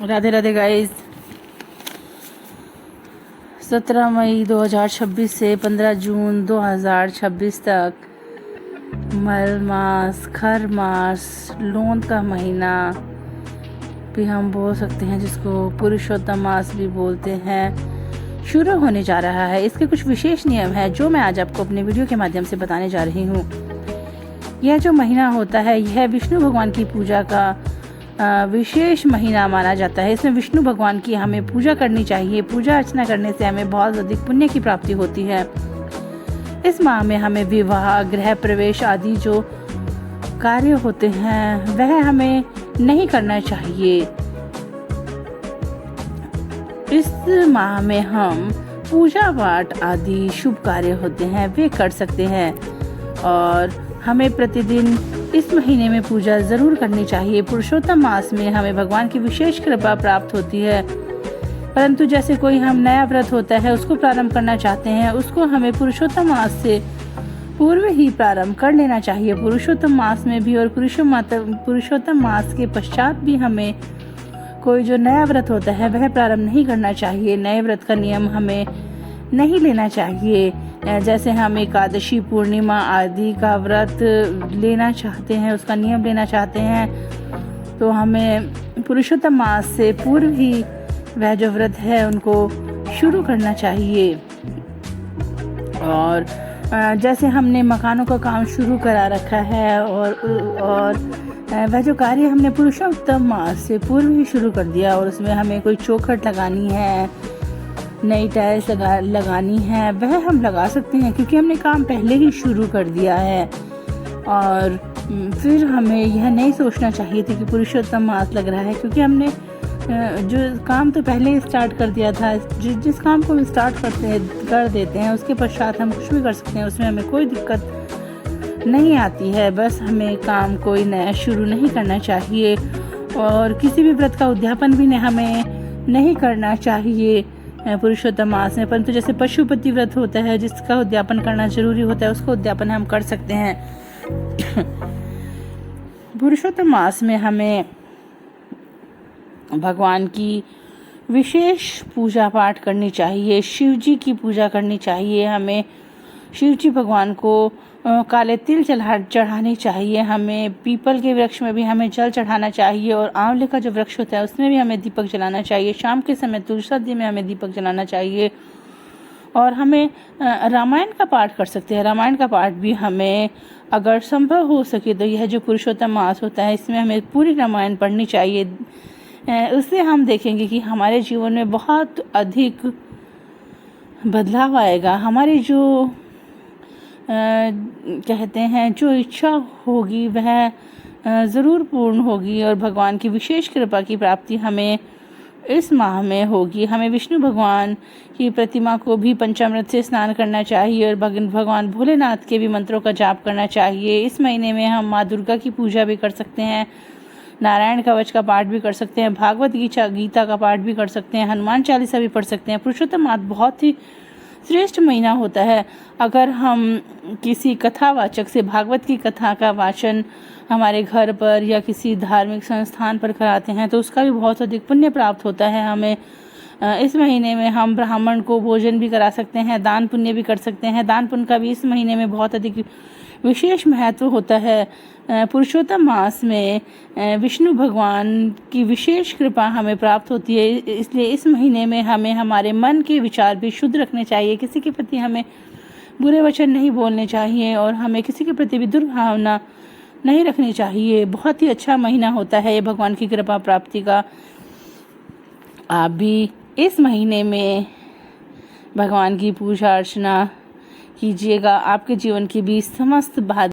Radhe Radhe guys. 17 मई 2026 से 15 जून 2026 तक मल मास, खर मास, लोन का महीना भी हम बोल सकते हैं, जिसको पुरुषोत्तम मास भी बोलते हैं, शुरू होने जा रहा है। इसके कुछ विशेष नियम हैं जो मैं आज आपको अपने वीडियो के माध्यम से बताने जा रही हूँ। यह जो महीना होता है, यह विष्णु भगवान की पूजा का विशेष महीना माना जाता है। इसमें विष्णु भगवान की हमें पूजा करनी चाहिए। पूजा अर्चना करने से हमें बहुत अधिक पुण्य की प्राप्ति होती है। इस माह में हमें विवाह, गृह प्रवेश आदि जो कार्य होते हैं वह हमें नहीं करना चाहिए। इस माह में हम पूजा पाठ आदि शुभ कार्य होते हैं वे कर सकते हैं, और हमें प्रतिदिन इस महीने में पूजा जरूर करनी चाहिए। पुरुषोत्तम मास में हमें भगवान की विशेष कृपा प्राप्त होती है, परंतु जैसे कोई हम नया व्रत होता है उसको प्रारंभ करना चाहते हैं, उसको हमें पुरुषोत्तम मास से पूर्व ही प्रारंभ कर लेना चाहिए। पुरुषोत्तम मास में भी और पुरुषोत्तम मास के पश्चात भी हमें कोई जो नया व्रत होता है वह प्रारंभ नहीं करना चाहिए। नए व्रत का नियम हमें नहीं लेना चाहिए। जैसे हम एकादशी, पूर्णिमा आदि का व्रत लेना चाहते हैं, उसका नियम लेना चाहते हैं, तो हमें पुरुषोत्तम मास से पूर्व ही वह जो व्रत है उनको शुरू करना चाहिए। और जैसे हमने मकानों का काम शुरू करा रखा है और वह जो कार्य हमने पुरुषोत्तम मास से पूर्व ही शुरू कर दिया, और उसमें हमें कोई चौखट लगानी है, नई टाइल्स लगानी है, वह हम लगा सकते हैं, क्योंकि हमने काम पहले ही शुरू कर दिया है। और फिर हमें यह नहीं सोचना चाहिए था कि पुरुषोत्तम मास लग रहा है, क्योंकि हमने जो काम तो पहले ही स्टार्ट कर दिया था। जिस काम को हम स्टार्ट कर देते हैं उसके पश्चात हम कुछ भी कर सकते हैं, उसमें हमें कोई दिक्कत नहीं आती है। बस हमें काम कोई नया शुरू नहीं करना चाहिए, और किसी भी व्रत का उद्यापन भी हमें नहीं करना चाहिए पुरुषोत्तम मास में। परंतु जैसे पशुपति व्रत होता है जिसका उद्यापन करना जरूरी होता है, उसका उद्यापन हम कर सकते हैं। पुरुषोत्तम मास में हमें भगवान की विशेष पूजा पाठ करनी चाहिए। शिव जी की पूजा करनी चाहिए। हमें शिव जी भगवान को काले तिल चढ़ाने चाहिए। हमें पीपल के वृक्ष में भी हमें जल चढ़ाना चाहिए, और आंवले का जो वृक्ष होता है उसमें भी हमें दीपक जलाना चाहिए। शाम के समय तुलसी में हमें दीपक जलाना चाहिए, और हमें रामायण का पाठ कर सकते हैं। रामायण का पाठ भी हमें अगर संभव हो सके तो यह जो पुरुषोत्तम मास होता है इसमें हमें पूरी रामायण पढ़नी चाहिए। उससे हम देखेंगे कि हमारे जीवन में बहुत अधिक बदलाव आएगा। हमारी जो कहते हैं जो इच्छा होगी वह ज़रूर पूर्ण होगी, और भगवान की विशेष कृपा की प्राप्ति हमें इस माह में होगी। हमें विष्णु भगवान की प्रतिमा को भी पंचामृत से स्नान करना चाहिए, और भगवान भोलेनाथ के भी मंत्रों का जाप करना चाहिए। इस महीने में हम माँ दुर्गा की पूजा भी कर सकते हैं, नारायण कवच का पाठ भी कर सकते हैं, भागवत गीता का पाठ भी कर सकते हैं, हनुमान चालीसा भी पढ़ सकते हैं। पुरुषोत्तम मास बहुत ही श्रेष्ठ महीना होता है। अगर हम किसी कथावाचक से भागवत की कथा का वाचन हमारे घर पर या किसी धार्मिक संस्थान पर कराते हैं तो उसका भी बहुत अधिक पुण्य प्राप्त होता है। हमें इस महीने में हम ब्राह्मण को भोजन भी करा सकते हैं, दान पुण्य भी कर सकते हैं। दान पुण्य का भी इस महीने में बहुत अधिक विशेष महत्व होता है। पुरुषोत्तम मास में विष्णु भगवान की विशेष कृपा हमें प्राप्त होती है, इसलिए इस महीने में हमें हमारे मन के विचार भी शुद्ध रखने चाहिए। किसी के प्रति हमें बुरे वचन नहीं बोलने चाहिए, और हमें किसी के प्रति भी दुर्भावना नहीं रखनी चाहिए। बहुत ही अच्छा महीना होता है ये भगवान की कृपा प्राप्ति का। आप भी इस महीने में भगवान की पूजा अर्चना कीजिएगा। आपके जीवन की भी समस्त बाधा